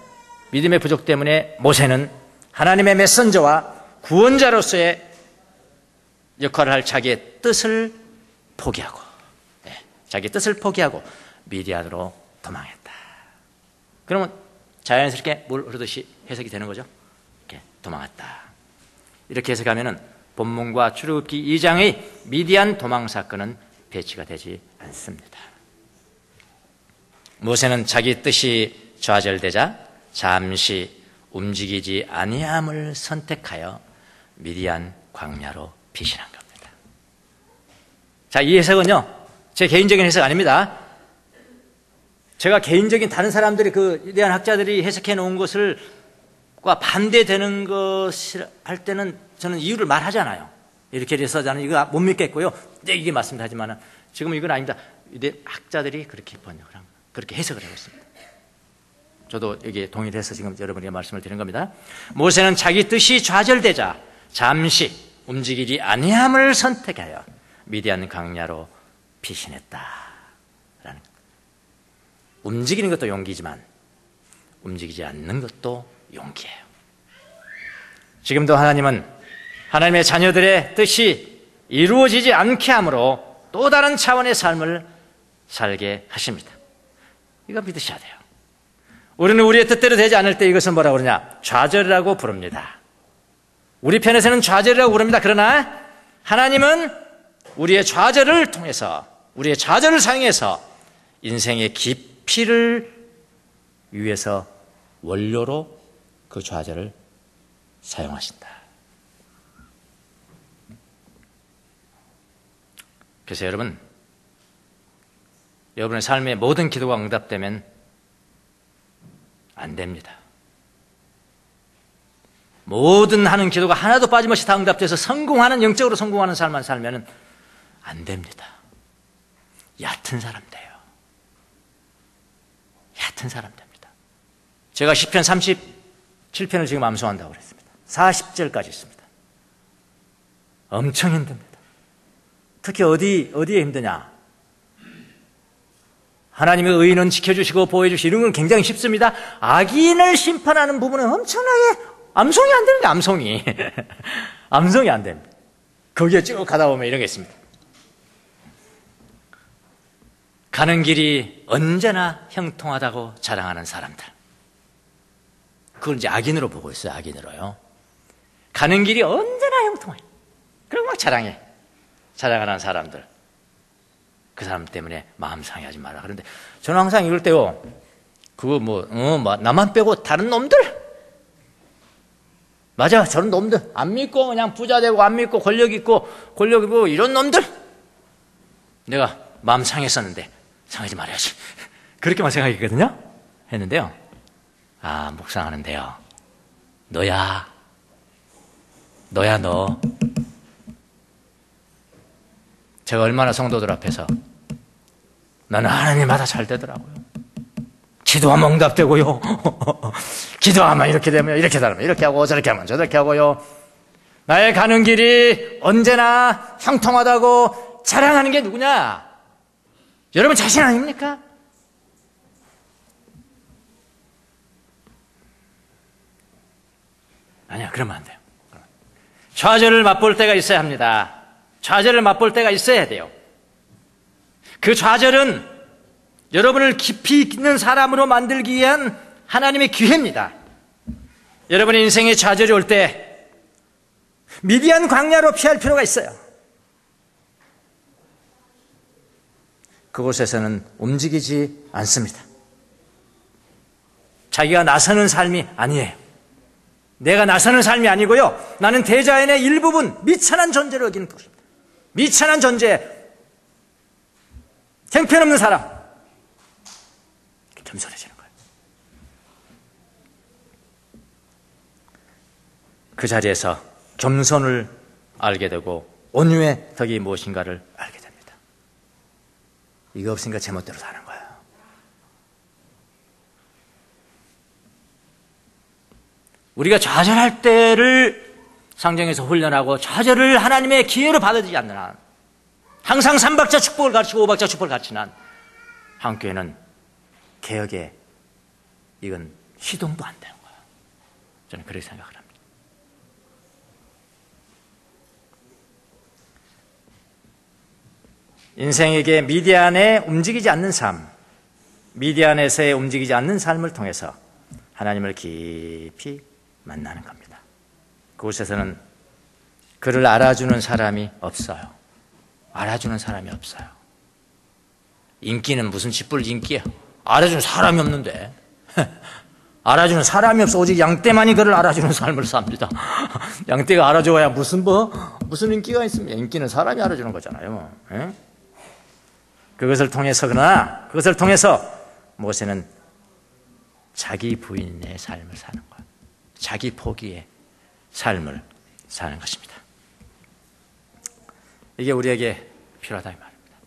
믿음의 부족 때문에 모세는 하나님의 메신저와 구원자로서의 역할을 할 자기의 뜻을 포기하고, 자기 뜻을 포기하고 미디안으로 도망했다. 그러면 자연스럽게 물 흐르듯이 해석이 되는 거죠. 이렇게 도망했다. 이렇게 해석하면은 본문과 출애굽기 2장의 미디안 도망 사건은 배치가 되지 않습니다. 모세는 자기 뜻이 좌절되자 잠시 움직이지 아니함을 선택하여 미디안 광야로 피신한 겁니다. 자, 이 해석은요, 제 개인적인 해석 아닙니다. 제가 개인적인 다른 사람들이 그 위대한 학자들이 해석해 놓은 것과 반대되는 것을 할 때는 저는 이유를 말하잖아요. 이렇게 해서 저는 이거 못 믿겠고요. 네, 이게 맞습니다. 하지만 지금은 이건 아닙니다. 학자들이 그렇게 번역을 한, 그렇게 해석을 하고 있습니다. 저도 여기에 동의를 해서 지금 여러분에게 말씀을 드리는 겁니다. 모세는 자기 뜻이 좌절되자 잠시 움직이지 아니함을 선택하여 미디안 광야로 피신했다. 움직이는 것도 용기지만 움직이지 않는 것도 용기예요. 지금도 하나님은 하나님의 자녀들의 뜻이 이루어지지 않게 함으로 또 다른 차원의 삶을 살게 하십니다. 이거 믿으셔야 돼요. 우리는 우리의 뜻대로 되지 않을 때 이것은 뭐라고 그러냐? 좌절이라고 부릅니다. 우리 편에서는 좌절이라고 부릅니다. 그러나 하나님은 우리의 좌절을 통해서, 우리의 좌절을 사용해서 인생의 깊이를 위해서 원료로 그 좌절을 사용하신다. 그래서 여러분의 삶의 모든 기도가 응답되면 안 됩니다. 모든 하는 기도가 하나도 빠짐없이 다 응답돼서 성공하는, 영적으로 성공하는 삶만 살면 안 됩니다. 얕은 사람 돼요. 얕은 사람 됩니다. 제가 시편 37편을 지금 암송한다고 그랬습니다. 40절까지 있습니다. 엄청 힘듭니다. 특히 어디에 힘드냐? 하나님의 의인은 지켜주시고 보호해주시고 이런 건 굉장히 쉽습니다. 악인을 심판하는 부분은 엄청나게 암송이 안 됩니다. 암송이. 암송이 안 됩니다. 거기에 쭉 가다 보면 이런 게 있습니다. 가는 길이 언제나 형통하다고 자랑하는 사람들. 그걸 이제 악인으로 보고 있어요. 악인으로요. 가는 길이 언제나 형통해. 그리고 막 자랑하는 사람들. 그 사람 때문에 마음 상해하지 마라. 그런데 저는 항상 이럴 때요, 그거 나만 빼고 다른 놈들? 맞아, 저런 놈들. 안 믿고 그냥 부자 되고, 안 믿고 권력 있고 이런 놈들? 내가 마음 상했었는데, 상하지 말아야지. 그렇게만 생각했거든요? 했는데요. 묵상하는데요. 너야. 너. 제가 얼마나 성도들 앞에서 나는 하나님마다 잘 되더라고요. 기도하면 응답되고요. 기도하면 이렇게 되면 이렇게 되면 이렇게 하고 저렇게 하면 저렇게 하고요. 나의 가는 길이 언제나 형통하다고 자랑하는 게 누구냐? 여러분 자신 아닙니까? 아니야, 그러면 안 돼요. 좌절을 맛볼 때가 있어야 합니다. 좌절을 맛볼 때가 있어야 돼요. 그 좌절은 여러분을 깊이 있는 사람으로 만들기 위한 하나님의 기회입니다. 여러분의 인생에 좌절이 올 때 미디안 광야로 피할 필요가 있어요. 그곳에서는 움직이지 않습니다. 자기가 나서는 삶이 아니에요. 내가 나서는 삶이 아니고요. 나는 대자연의 일부분, 미천한 존재로 여기는 것입니다. 미천한 존재, 형편없는 사람. 겸손해지는 거예요. 그 자리에서 겸손을 알게 되고 온유의 덕이 무엇인가를 알게 됩니다. 이거 없으니까 제멋대로 사는 거예요. 우리가 좌절할 때를 상정해서 훈련하고 좌절을 하나님의 기회로 받아들이지 않는 한, 항상 3박자 축복을 가르치고 5박자 축복을 가르치는 한, 한국교회는 개혁에 이건 시동도 안 되는 거예요. 저는 그렇게 생각을 합니다. 인생에게 미디안에 움직이지 않는 삶, 미디안에서의 움직이지 않는 삶을 통해서 하나님을 깊이 만나는 겁니다. 그곳에서는 그를 알아주는 사람이 없어요. 알아주는 사람이 없어요. 인기는 무슨 짓불 인기야. 알아주는 사람이 없는데. 알아주는 사람이 없어. 오직 양떼만이 그를 알아주는 삶을 삽니다. 양떼가 알아줘야 무슨 인기가 있습니까? 인기는 사람이 알아주는 거잖아요. 에? 그것을 통해서, 그러나 그것을 통해서 모세는 자기 부인의 삶을 사는 거예요. 자기 포기의 삶을 사는 것입니다. 이게 우리에게 필요하다 이 말입니다.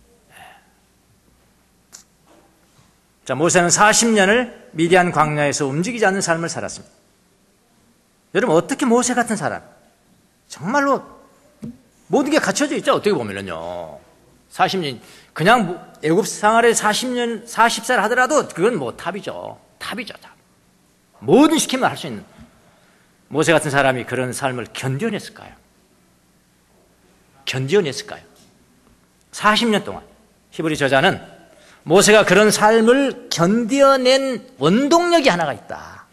자, 모세는 40년을 미디안 광야에서 움직이지 않는 삶을 살았습니다. 여러분, 어떻게 모세 같은 사람, 정말로 모든 게 갖춰져 있죠. 어떻게 보면은요. 40년, 그냥 애굽 생활에 40년, 40살 하더라도 그건 뭐 탑이죠. 탑이죠, 탑. 뭐든 시키면 할 수 있는. 모세 같은 사람이 그런 삶을 견뎌냈을까요? 견뎌냈을까요? 40년 동안. 히브리 저자는 모세가 그런 삶을 견뎌낸 원동력이 하나가 있다.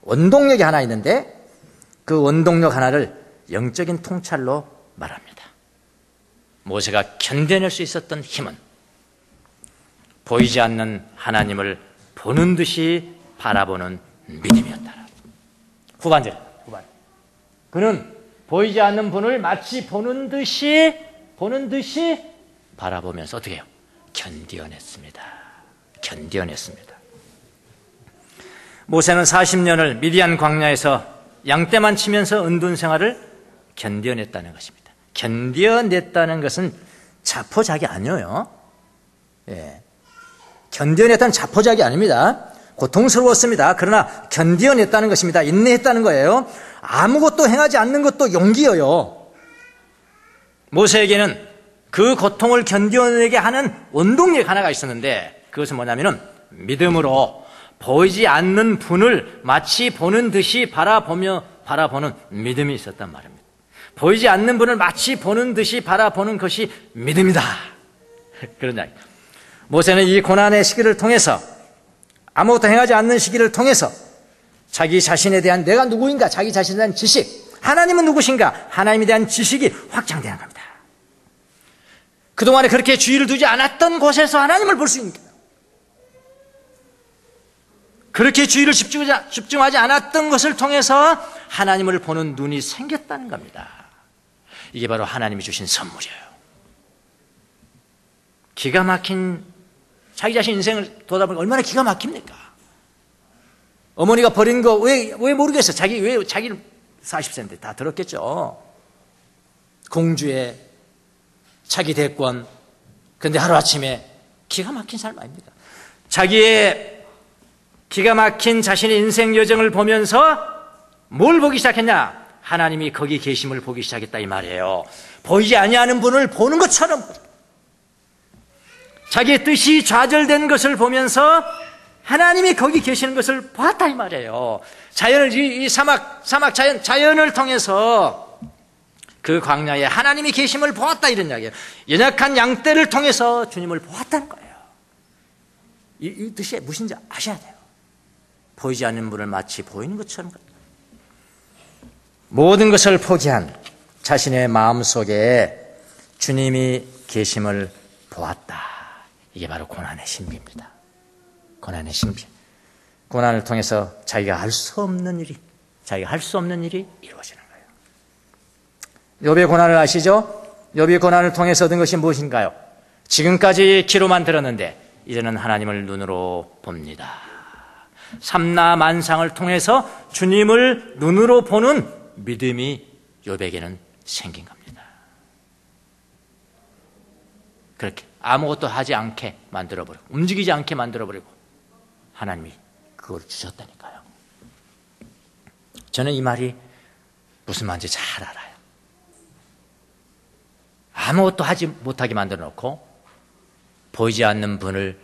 원동력이 하나 있는데 그 원동력 하나를 영적인 통찰로 말합니다. 모세가 견뎌낼 수 있었던 힘은 보이지 않는 하나님을 보는 듯이 바라보는 믿음이었다. 후반절. 그는 보이지 않는 분을 마치 보는 듯이 바라보면서 어떻게 해요? 견뎌냈습니다. 견뎌냈습니다. 모세는 40년을 미디안 광야에서 양떼만 치면서 은둔 생활을 견뎌냈다는 것입니다. 견뎌냈다는 것은 자포자기 아니에요. 예. 견뎌냈다는 자포자기 아닙니다. 고통스러웠습니다. 그러나 견뎌냈다는 것입니다. 인내했다는 거예요. 아무것도 행하지 않는 것도 용기예요. 모세에게는 그 고통을 견뎌내게 하는 원동력 하나가 있었는데 그것은 뭐냐면은 믿음으로 보이지 않는 분을 마치 보는 듯이 바라보는 믿음이 있었단 말입니다. 보이지 않는 분을 마치 보는 듯이 바라보는 것이 믿음이다. 그런 이야기. 모세는 이 고난의 시기를 통해서 아무것도 행하지 않는 시기를 통해서 자기 자신에 대한 내가 누구인가, 자기 자신에 대한 지식, 하나님은 누구신가, 하나님에 대한 지식이 확장되는 겁니다. 그동안에 그렇게 주의를 두지 않았던 곳에서 하나님을 볼 수 있는 거예요. 그렇게 주의를 집중하지 않았던 것을 통해서 하나님을 보는 눈이 생겼다는 겁니다. 이게 바로 하나님이 주신 선물이에요. 기가 막힌 자기 자신 인생을 돌아보니까 얼마나 기가 막힙니까? 어머니가 버린 거 왜 모르겠어. 왜 자기는 40세인데 다 들었겠죠. 공주의 자기 대권. 그런데 하루아침에 기가 막힌 삶 아닙니까? 자기의 기가 막힌 자신의 인생 여정을 보면서 뭘 보기 시작했냐? 하나님이 거기 계심을 보기 시작했다 이 말이에요. 보이지 아니하는 분을 보는 것처럼 자기의 뜻이 좌절된 것을 보면서 하나님이 거기 계시는 것을 보았다 이 말이에요. 자연을 이 사막 자연을 통해서 그 광야에 하나님이 계심을 보았다 이런 이야기예요. 연약한 양떼를 통해서 주님을 보았다는 거예요. 이 뜻이 무엇인지 아셔야 돼요. 보이지 않는 분을 마치 보이는 것처럼 모든 것을 포기한 자신의 마음속에 주님이 계심을 보았다. 이게 바로 고난의 신비입니다. 고난의 신비. 고난을 통해서 자기가 할 수 없는 일이 이루어지는 거예요. 욥의 고난을 아시죠? 욥의 고난을 통해서 얻은 것이 무엇인가요? 지금까지 귀로만 들었는데 이제는 하나님을 눈으로 봅니다. 삼라만상을 통해서 주님을 눈으로 보는 믿음이 욥에게는 생긴 겁니다. 그렇게 아무것도 하지 않게 만들어버리고 움직이지 않게 만들어버리고 하나님이 그걸 주셨다니까요. 저는 이 말이 무슨 말인지 잘 알아요. 아무것도 하지 못하게 만들어 놓고 보이지 않는 분을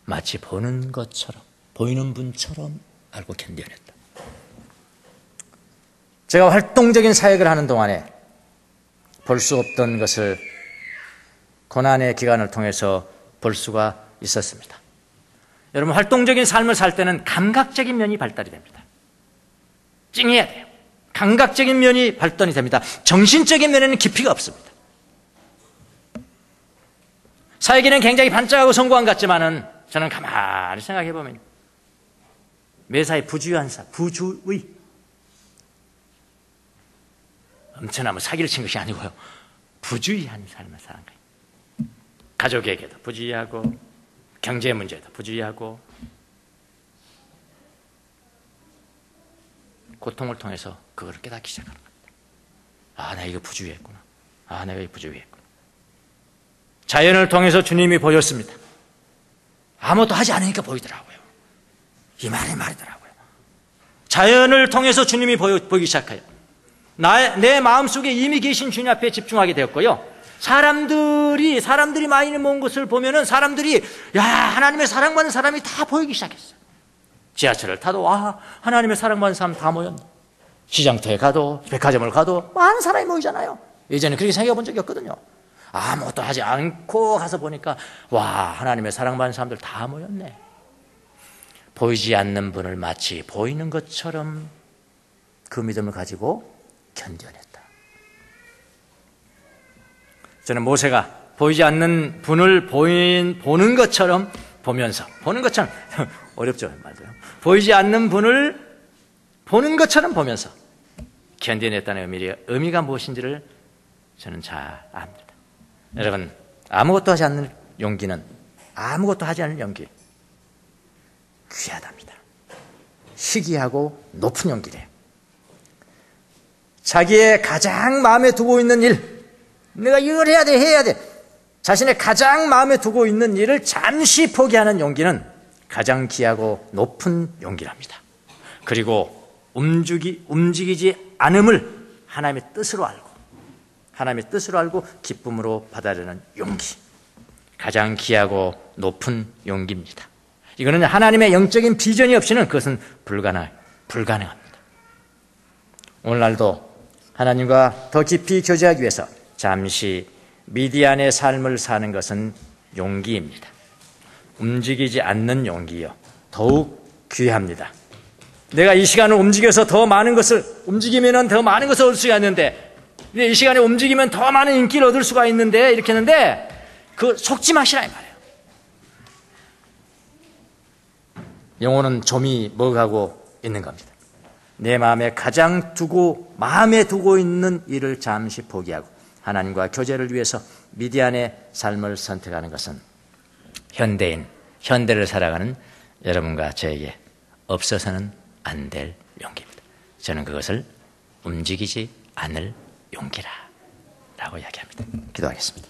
마치 보는 것처럼, 보이는 분처럼 알고 견뎌냈다. 제가 활동적인 사역을 하는 동안에 볼 수 없던 것을 고난의 기간을 통해서 볼 수가 있었습니다. 여러분, 활동적인 삶을 살 때는 감각적인 면이 발달이 됩니다. 찡해야 돼요. 감각적인 면이 발달이 됩니다. 정신적인 면에는 깊이가 없습니다. 사역에는 굉장히 반짝하고 성공한 것 같지만은 저는 가만히 생각해 보면 매사에 부주의한 삶, 부주의. 엄청나 뭐 사기를 친 것이 아니고요. 부주의한 삶을 사는 거예요. 가족에게도 부주의하고, 경제 문제도 부주의하고, 고통을 통해서 그걸 깨닫기 시작하는 겁니다. 아, 내가 이거 부주의했구나. 아, 내가 이거 부주의했구나. 자연을 통해서 주님이 보였습니다. 아무것도 하지 않으니까 보이더라고요. 이 말이 말이더라고요. 자연을 통해서 주님이 보이기 시작해요. 내 마음속에 이미 계신 주님 앞에 집중하게 되었고요. 사람들이 많이 모은 것을 보면은 사람들이, 야, 하나님의 사랑받는 사람이 다 보이기 시작했어요. 지하철을 타도, 와, 하나님의 사랑받는 사람 다 모였네. 시장터에 가도, 백화점을 가도 많은 사람이 모이잖아요. 예전에 그렇게 생각해 본 적이 없거든요. 아무것도 하지 않고 가서 보니까, 와, 하나님의 사랑받는 사람들 다 모였네. 보이지 않는 분을 마치 보이는 것처럼 그 믿음을 가지고 견뎌냈다. 저는 모세가 보이지 않는 분을 보는 것처럼 보면서, 보는 것처럼, 어렵죠, 말도요. 보이지 않는 분을 보는 것처럼 보면서 견뎌냈다는 의미가 무엇인지를 저는 잘 압니다. 여러분, 아무것도 하지 않는 용기는, 아무것도 하지 않는 용기, 귀하답니다. 희귀하고 높은 용기래요. 자기의 가장 마음에 두고 있는 일, 내가 이걸 해야 돼. 자신의 가장 마음에 두고 있는 일을 잠시 포기하는 용기는 가장 귀하고 높은 용기랍니다. 그리고 움직이지 않음을 하나님의 뜻으로 알고 기쁨으로 받아들이는 용기, 가장 귀하고 높은 용기입니다. 이거는 하나님의 영적인 비전이 없이는 그것은 불가능합니다. 오늘날도 하나님과 더 깊이 교제하기 위해서 잠시 미디안의 삶을 사는 것은 용기입니다. 움직이지 않는 용기요, 더욱 귀합니다. 내가 이 시간을 움직여서 더 많은 것을 움직이면 더 많은 것을 얻을 수가 있는데, 이 시간에 움직이면 더 많은 인기를 얻을 수가 있는데, 이렇게 했는데, 그 속지 마시라 이 말이에요. 영혼은 좀이 먹어가고 있는 겁니다. 내 마음에 마음에 두고 있는 일을 잠시 포기하고 하나님과 교제를 위해서 미디안의 삶을 선택하는 것은 현대를 살아가는 여러분과 저에게 없어서는 안 될 용기입니다. 저는 그것을 움직이지 않을 용기라고 이야기합니다. 기도하겠습니다.